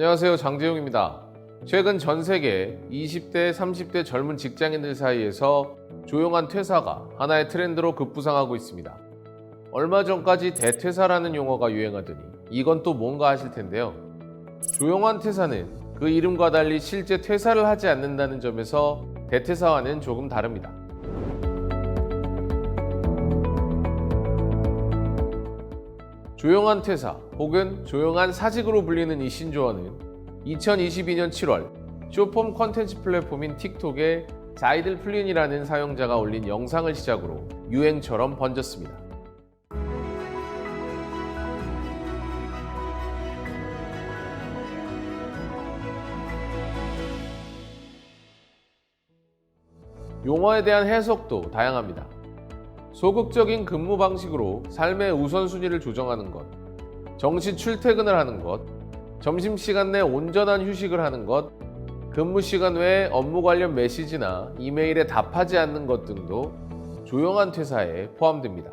안녕하세요. 장재용입니다. 최근 전 세계 20대, 30대 젊은 직장인들 사이에서 조용한 퇴사가 하나의 트렌드로 급부상하고 있습니다. 얼마 전까지 대퇴사라는 용어가 유행하더니 이건 또 뭔가 하실 텐데요. 조용한 퇴사는 그 이름과 달리 실제 퇴사를 하지 않는다는 점에서 대퇴사와는 조금 다릅니다. 조용한 퇴사 혹은 조용한 사직으로 불리는 이 신조어는 2022년 7월 쇼폼 컨텐츠 플랫폼인 틱톡에 자이들 플린이라는 사용자가 올린 영상을 시작으로 유행처럼 번졌습니다. 용어에 대한 해석도 다양합니다. 소극적인 근무 방식으로 삶의 우선순위를 조정하는 것, 정시 출퇴근을 하는 것, 점심시간 내 온전한 휴식을 하는 것, 근무 시간 외에 업무 관련 메시지나 이메일에 답하지 않는 것 등도 조용한 퇴사에 포함됩니다.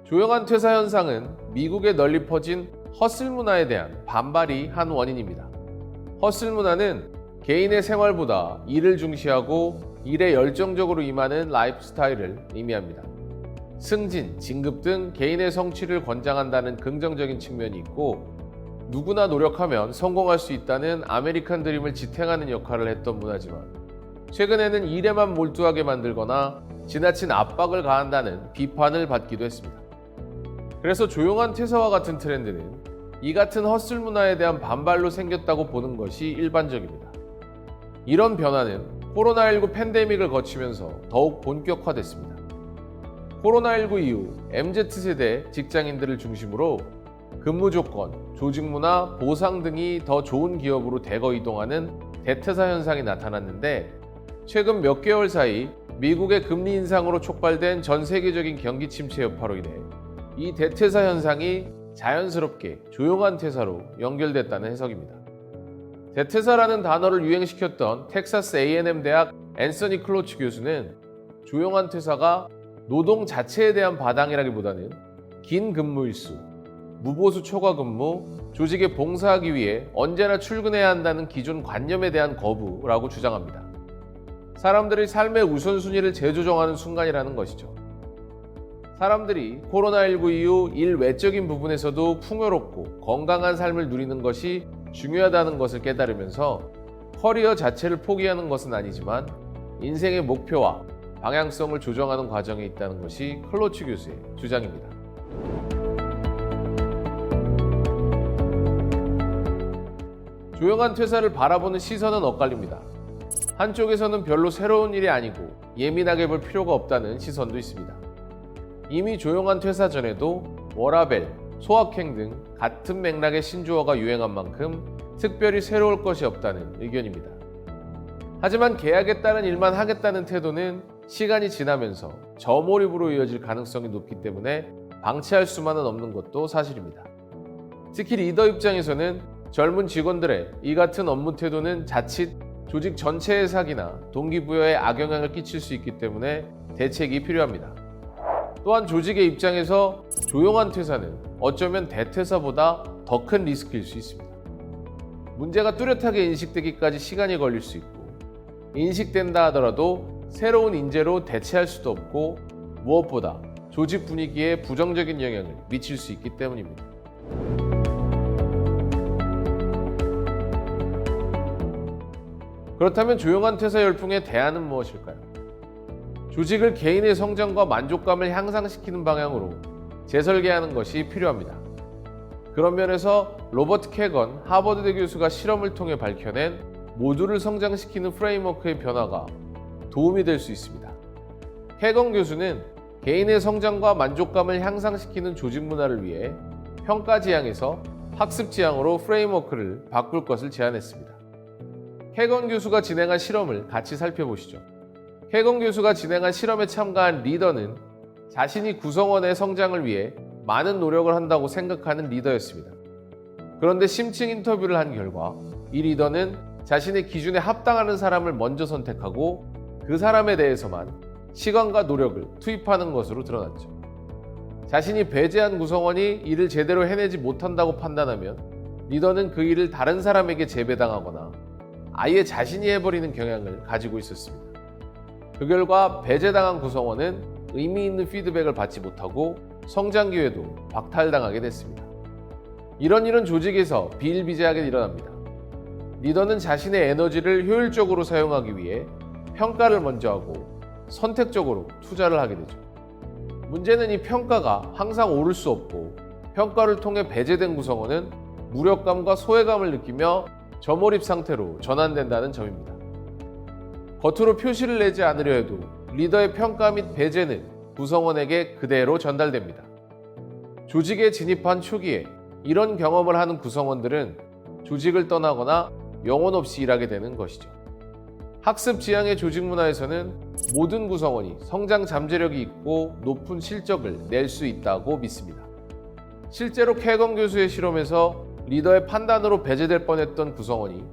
조용한 퇴사 현상은 미국에 널리 퍼진 허슬 문화에 대한 반발이 한 원인입니다. 허슬 문화는 개인의 생활보다 일을 중시하고 일에 열정적으로 임하는 라이프 스타일을 의미합니다. 승진, 진급 등 개인의 성취를 권장한다는 긍정적인 측면이 있고 누구나 노력하면 성공할 수 있다는 아메리칸 드림을 지탱하는 역할을 했던 문화지만 최근에는 일에만 몰두하게 만들거나 지나친 압박을 가한다는 비판을 받기도 했습니다. 그래서 조용한 퇴사와 같은 트렌드는 이 같은 허슬 문화에 대한 반발로 생겼다고 보는 것이 일반적입니다. 이런 변화는 코로나19 팬데믹을 거치면서 더욱 본격화됐습니다. 코로나19 이후 MZ세대 직장인들을 중심으로 근무 조건, 조직 문화, 보상 등이 더 좋은 기업으로 대거 이동하는 대퇴사 현상이 나타났는데 최근 몇 개월 사이 미국의 금리 인상으로 촉발된 전 세계적인 경기 침체 여파로 인해 이 대퇴사 현상이 자연스럽게 조용한 퇴사로 연결됐다는 해석입니다. 대퇴사라는 단어를 유행시켰던 텍사스 A&M 대학 앤서니 클로치 교수는 조용한 퇴사가 노동 자체에 대한 바당이라기보다는 긴 근무일수, 무보수 초과 근무, 조직에 봉사하기 위해 언제나 출근해야 한다는 기존 관념에 대한 거부라고 주장합니다. 사람들이 삶의 우선순위를 재조정하는 순간이라는 것이죠. 사람들이 코로나19 이후 일 외적인 부분에서도 풍요롭고 건강한 삶을 누리는 것이 중요하다는 것을 깨달으면서 커리어 자체를 포기하는 것은 아니지만 인생의 목표와 방향성을 조정하는 과정에 있다는 것이 클로치 교수의 주장입니다. 조용한 퇴사를 바라보는 시선은 엇갈립니다. 한쪽에서는 별로 새로운 일이 아니고 예민하게 볼 필요가 없다는 시선도 있습니다. 이미 조용한 퇴사 전에도 워라밸, 소확행 등 같은 맥락의 신조어가 유행한 만큼 특별히 새로울 것이 없다는 의견입니다. 하지만 계약에 따른 일만 하겠다는 태도는 시간이 지나면서 저몰입으로 이어질 가능성이 높기 때문에 방치할 수만은 없는 것도 사실입니다. 특히 리더 입장에서는 젊은 직원들의 이 같은 업무 태도는 자칫 조직 전체의 사기나 동기부여에 악영향을 끼칠 수 있기 때문에 대책이 필요합니다. 또한 조직의 입장에서 조용한 퇴사는 어쩌면 대퇴사보다 더 큰 리스크일 수 있습니다. 문제가 뚜렷하게 인식되기까지 시간이 걸릴 수 있고 인식된다 하더라도 새로운 인재로 대체할 수도 없고 무엇보다 조직 분위기에 부정적인 영향을 미칠 수 있기 때문입니다. 그렇다면 조용한 퇴사 열풍의 대안은 무엇일까요? 조직을 개인의 성장과 만족감을 향상시키는 방향으로 재설계하는 것이 필요합니다. 그런 면에서 로버트 캐건 하버드대 교수가 실험을 통해 밝혀낸 모두를 성장시키는 프레임워크의 변화가 도움이 될 수 있습니다. 캐건 교수는 개인의 성장과 만족감을 향상시키는 조직 문화를 위해 평가 지향에서 학습 지향으로 프레임워크를 바꿀 것을 제안했습니다. 캐건 교수가 진행한 실험을 같이 살펴보시죠. 캐건 교수가 진행한 실험에 참가한 리더는 자신이 구성원의 성장을 위해 많은 노력을 한다고 생각하는 리더였습니다. 그런데 심층 인터뷰를 한 결과 이 리더는 자신의 기준에 합당하는 사람을 먼저 선택하고 그 사람에 대해서만 시간과 노력을 투입하는 것으로 드러났죠. 자신이 배제한 구성원이 일을 제대로 해내지 못한다고 판단하면 리더는 그 일을 다른 사람에게 재배당하거나 아예 자신이 해버리는 경향을 가지고 있었습니다. 그 결과 배제당한 구성원은 의미 있는 피드백을 받지 못하고 성장 기회도 박탈당하게 됐습니다. 이런 조직에서 비일비재하게 일어납니다. 리더는 자신의 에너지를 효율적으로 사용하기 위해 평가를 먼저 하고 선택적으로 투자를 하게 되죠. 문제는 이 평가가 항상 오를 수 없고 평가를 통해 배제된 구성원은 무력감과 소외감을 느끼며 저몰입 상태로 전환된다는 점입니다. 겉으로 표시를 내지 않으려 해도 리더의 평가 및 배제는 구성원에게 그대로 전달됩니다. 조직에 진입한 초기에 이런 경험을 하는 구성원들은 조직을 떠나거나 영혼 없이 일하게 되는 것이죠. 학습 지향의 조직 문화에서는 모든 구성원이 성장 잠재력이 있고 높은 실적을 낼 수 있다고 믿습니다. 실제로 캐건 교수의 실험에서 리더의 판단으로 배제될 뻔했던 구성원이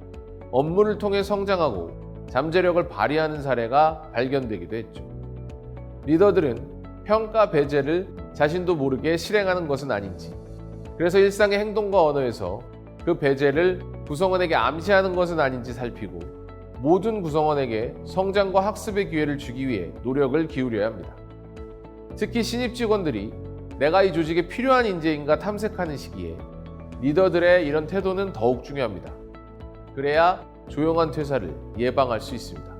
업무를 통해 성장하고 잠재력을 발휘하는 사례가 발견되기도 했죠. 리더들은 평가 배제를 자신도 모르게 실행하는 것은 아닌지, 그래서 일상의 행동과 언어에서 그 배제를 구성원에게 암시하는 것은 아닌지 살피고 모든 구성원에게 성장과 학습의 기회를 주기 위해 노력을 기울여야 합니다. 특히 신입 직원들이 내가 이 조직에 필요한 인재인가 탐색하는 시기에 리더들의 이런 태도는 더욱 중요합니다. 그래야 조용한 퇴사를 예방할 수 있습니다.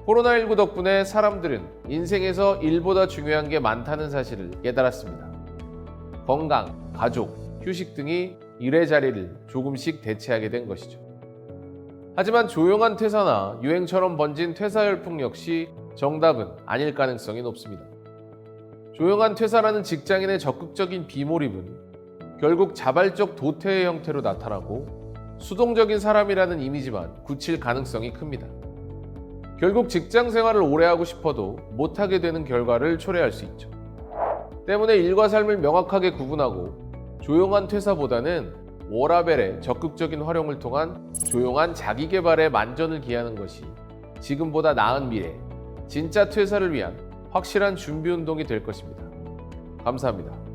코로나19 덕분에 사람들은 인생에서 일보다 중요한 게 많다는 사실을 깨달았습니다. 건강, 가족, 휴식 등이 일의 자리를 조금씩 대체하게 된 것이죠. 하지만 조용한 퇴사나 유행처럼 번진 퇴사 열풍 역시 정답은 아닐 가능성이 높습니다. 조용한 퇴사라는 직장인의 적극적인 비몰입은 결국 자발적 도태의 형태로 나타나고 수동적인 사람이라는 이미지만 굳힐 가능성이 큽니다. 결국 직장 생활을 오래 하고 싶어도 못하게 되는 결과를 초래할 수 있죠. 때문에 일과 삶을 명확하게 구분하고 조용한 퇴사보다는 워라벨의 적극적인 활용을 통한 조용한 자기 개발에 만전을 기하는 것이 지금보다 나은 미래, 진짜 퇴사를 위한 확실한 준비 운동이 될 것입니다. 감사합니다.